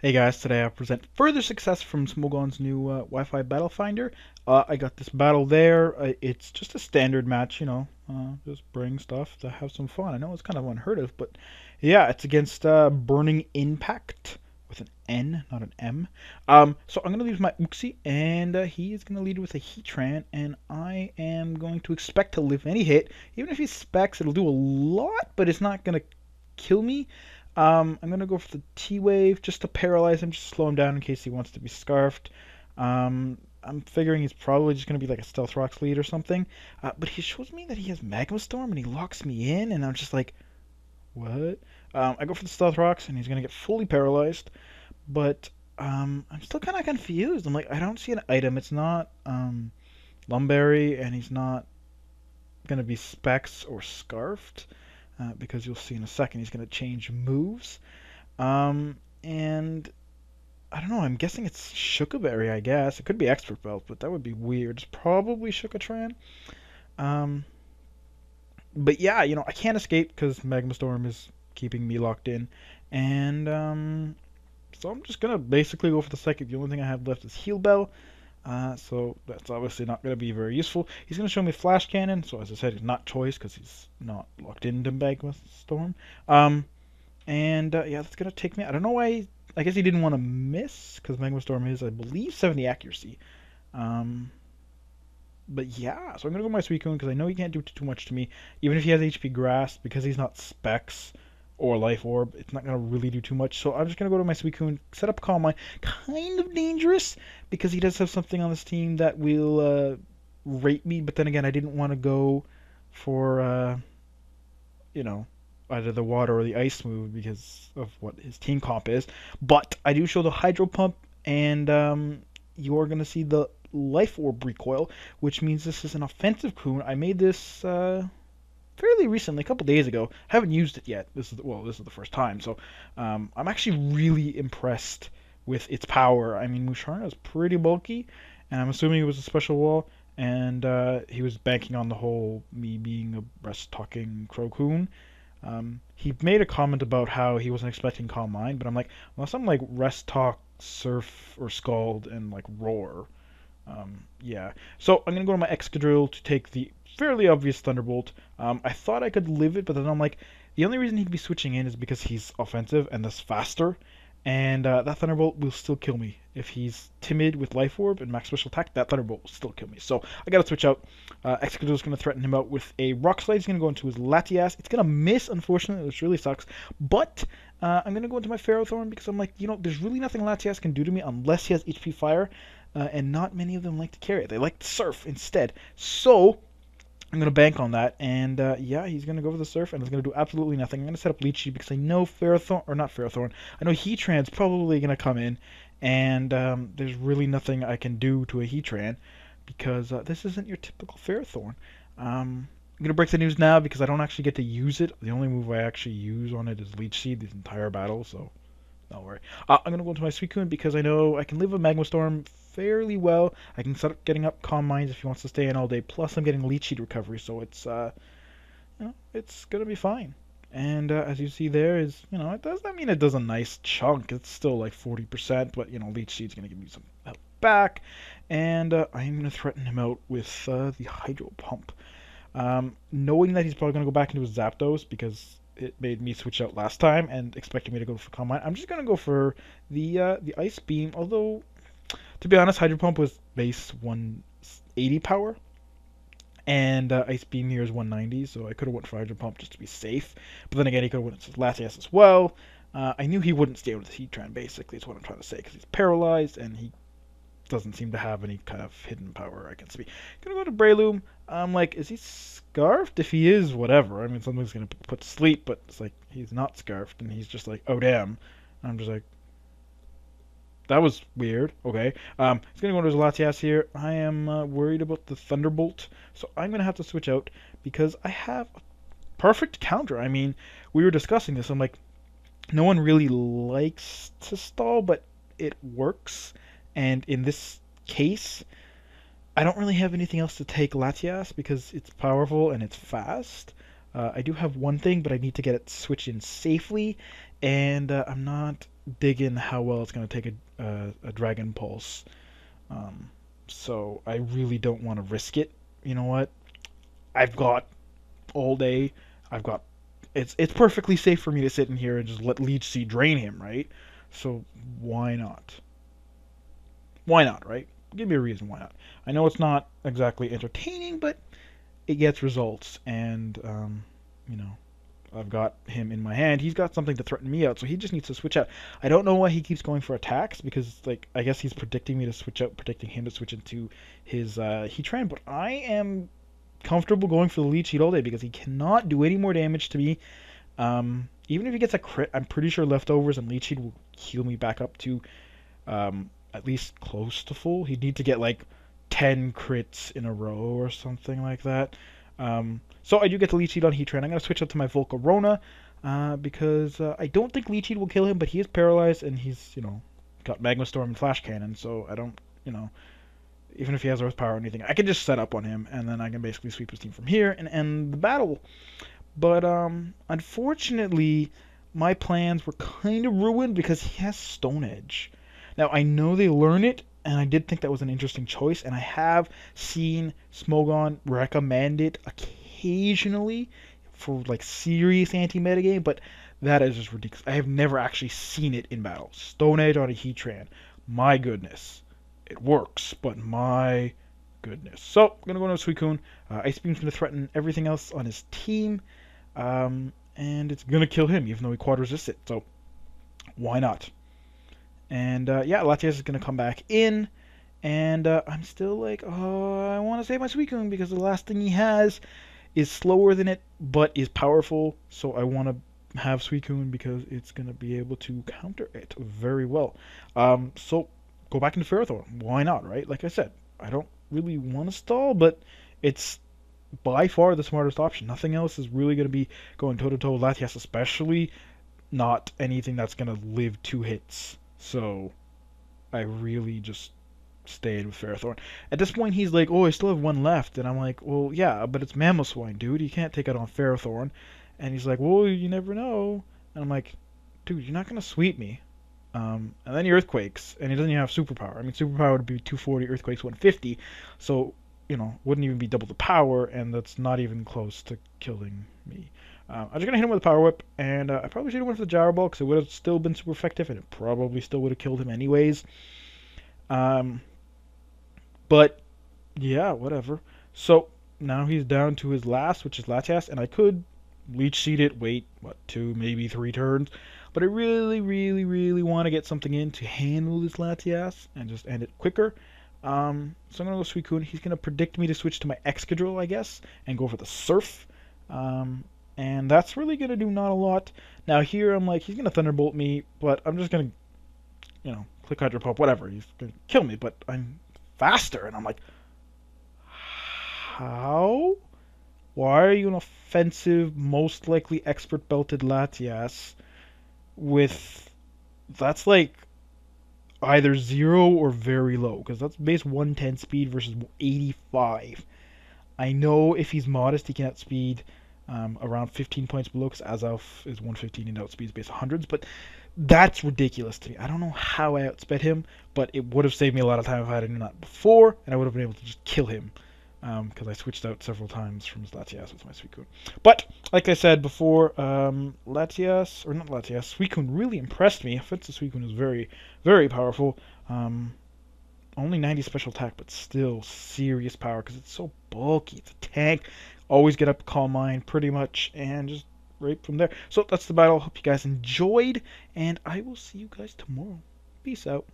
Hey guys, today I present further success from Smogon's new Wi-Fi Battle Finder. I got this battle there. It's just a standard match, just bring stuff to have some fun. I know it's kind of unheard of, but yeah, it's against Burning Impact with an N, not an M. So I'm gonna lead with my Uxie, and he is gonna lead with a Heatran, and I am going to expect to live any hit. Even if he specs, it'll do a lot, but it's not gonna kill me. I'm gonna go for the T-Wave just to paralyze him, just slow him down in case he wants to be scarfed. I'm figuring he's probably just gonna be like a Stealth Rocks lead or something. But he shows me that he has Magma Storm and he locks me in, and I'm just like, what? I go for the Stealth Rocks and he's gonna get fully paralyzed. But I'm still kind of confused. I'm like, I don't see an item. It's not Lumberry, and he's not gonna be Specs or Scarfed. Because you'll see in a second he's going to change moves. And I don't know, I'm guessing it's Shukaberry, I guess. It could be Expert Belt, but that would be weird. It's probably Shukatran. Um, but yeah, I can't escape because Magma Storm is keeping me locked in. And so I'm just going to basically go for the second. The only thing I have left is Heal Bell. So that's obviously not going to be very useful. He's going to show me Flash Cannon, so as I said, it's not choice because he's not locked into Magma Storm. Yeah, that's going to take me. I don't know why. I guess he didn't want to miss because Magma Storm is, I believe, 70 accuracy. But yeah, so I'm going to go my Suicune because I know he can't do too much to me. Even if he has HP Grasp, because he's not Specs or Life Orb, it's not going to really do too much. So I'm just going to go to my Suicune, set up Calm Mind. Kind of dangerous because he does have something on this team that will rate me. But then again, I didn't want to go for, either the water or the ice move because of what his team comp is. But I do show the Hydro Pump, and you're going to see the Life Orb recoil, which means this is an offensive Coon. I made this fairly recently, a couple days ago. I haven't used it yet. This is the first time, so I'm actually really impressed with its power. I mean, Musharna is pretty bulky, and I'm assuming it was a special wall, and he was banking on the whole me being a rest-talking Crocoon. He made a comment about how he wasn't expecting Calm Mind, but I'm like, unless I'm like Rest Talk, Surf, or Scald, and like Roar. Yeah. So I'm gonna go to my Excadrill to take the fairly obvious Thunderbolt. I thought I could live it, but then I'm like, the only reason he'd be switching in is because he's offensive and thus faster, and that Thunderbolt will still kill me. If he's timid with Life Orb and Max Special Attack, that Thunderbolt will still kill me. So I gotta switch out. Excadrill's gonna threaten him out with a Rock Slide. He's gonna go into his Latias. It's gonna miss, unfortunately, which really sucks. But I'm gonna go into my Ferrothorn because I'm like, there's really nothing Latias can do to me unless he has HP Fire. And not many of them like to carry it. They like to surf instead. So I'm going to bank on that. And yeah, he's going to go for the surf, and it's going to do absolutely nothing. I'm going to set up Leechy because I know Ferrothorn, or not Ferrothorn, I know Heatran's probably going to come in. And there's really nothing I can do to a Heatran because this isn't your typical Ferrothorn. I'm going to break the news now because I don't actually get to use it. The only move I actually use on it is Leech Seed this entire battle, so don't worry. I'm going to go into my Suicune because I know I can live with Magma Storm fairly well. I can start getting up Calm Minds if he wants to stay in all day. Plus, I'm getting Leech Seed recovery, so it's it's going to be fine. And as you see there is, it does. I mean, it does a nice chunk. It's still like 40%, but Leech Seed's going to give me some help back. And I'm going to threaten him out with the Hydro Pump, knowing that he's probably going to go back into his Zapdos because it made me switch out last time and expecting me to go for Calm Mind. I'm just gonna go for the Ice Beam, although to be honest, Hydro Pump was base 180 power, and Ice Beam here is 190, so I could have went for Hydro Pump just to be safe. But then again, he could have went with Latias as well. I knew he wouldn't stay with the Heatran, basically, is what I'm trying to say, because he's paralyzed and he doesn't seem to have any kind of hidden power I can see. Gonna go to Breloom. I'm like, is he scarfed? If he is, whatever. I mean, something's gonna put to sleep, but it's like he's not scarfed, and he's just like, oh damn. And I'm just like, that was weird. Okay. He's gonna go to his Latias here. I am worried about the Thunderbolt, so I'm gonna have to switch out because I have a perfect counter. I mean, we were discussing this. I'm like, no one really likes to stall, but it works. And in this case, I don't really have anything else to take Latias because it's powerful and it's fast. I do have one thing, but I need to get it switched in safely, and I'm not dig in how well it's going to take a Dragon Pulse. Um, so I really don't want to risk it. You know what? I've got all day. I've got it's perfectly safe for me to sit in here and just let Leech Seed drain him, right? So why not? Why not, right? Give me a reason why not. I know it's not exactly entertaining, but it gets results, and you know, I've got him in my hand. He's got something to threaten me out, so he just needs to switch out. I don't know why he keeps going for attacks, because like I guess he's predicting me to switch out, predicting him to switch into his Heatran, but I am comfortable going for the Leech Seed all day because he cannot do any more damage to me. Even if he gets a crit, I'm pretty sure leftovers and Leech Seed will heal me back up to at least close to full. He'd need to get like 10 crits in a row or something like that. So I do get the Leech Seed on Heatran. I'm going to switch up to my Volcarona because I don't think Leech Seed will kill him, but he is paralyzed and he's, you know, got Magma Storm and Flash Cannon, so I don't, you know, even if he has Earth Power or anything, I can just set up on him and then I can basically sweep his team from here and end the battle. But unfortunately, my plans were kind of ruined because he has Stone Edge. Now, I know they learn it, and I did think that was an interesting choice, and I have seen Smogon recommend it occasionally for like serious anti-metagame, but that is just ridiculous. I have never actually seen it in battle. Stone Edge on a Heatran. My goodness. It works, but my goodness. So, I'm going to go into Suicune. Ice Beam's going to threaten everything else on his team, and it's going to kill him, even though he quad resists it. So, why not? And yeah, Latias is going to come back in. And I'm still like, oh, I want to save my Suicune because the last thing he has is slower than it, but is powerful. So I want to have Suicune because it's going to be able to counter it very well. So go back into Ferrothorn. Why not, right? Like I said, I don't really want to stall, but it's by far the smartest option. Nothing else is really going to be going toe-to-toe with Latias, especially not anything that's going to live 2 hits. So I really just stayed with Ferrothorn. At this point, he's like, oh, I still have 1 left. And I'm like, well, yeah, but it's Mamoswine, dude. You can't take it on Ferrothorn. And he's like, well, you never know. And I'm like, dude, you're not going to sweep me. And then he Earthquakes, and he doesn't even have Superpower. I mean, Superpower would be 240, Earthquakes 150. So, you know, wouldn't even be double the power, and that's not even close to killing me. I'm just going to hit him with a Power Whip, and I probably should have went for the Gyro Ball, because it would have still been super effective, and it probably still would have killed him anyways. But, yeah, whatever. So, now he's down to his last, which is Latias, and I could Leech Seed it, wait, 2, maybe 3 turns. But I really, really, really want to get something in to handle this Latias and just end it quicker. So I'm going to go Suicune. He's going to predict me to switch to my Excadrill, I guess, and go for the Surf. And that's really going to do not a lot. Now here I'm like, he's going to Thunderbolt me, but I'm just going to, you know, click Hydro Pump, whatever. He's going to kill me, but I'm faster. And I'm like, how? Why are you an offensive, most likely expert belted Latias with, that's like either 0 or very low, because that's base 110 speed versus 85. I know if he's modest, he can outspeed around 15 points below, because Azelf is 115 and outspeeds base 100s, but that's ridiculous to me. I don't know how I outsped him, but it would have saved me a lot of time if I had done that before, and I would have been able to just kill him, because I switched out several times from his Latias with my Suicune. But, like I said before, Suicune really impressed me. Offensive Suicune is very, very powerful. Only 90 special attack, but still serious power, because it's so bulky. It's a tank. Always get up Calm Mind, pretty much, and just right from there. So, that's the battle. Hope you guys enjoyed, and I will see you guys tomorrow. Peace out.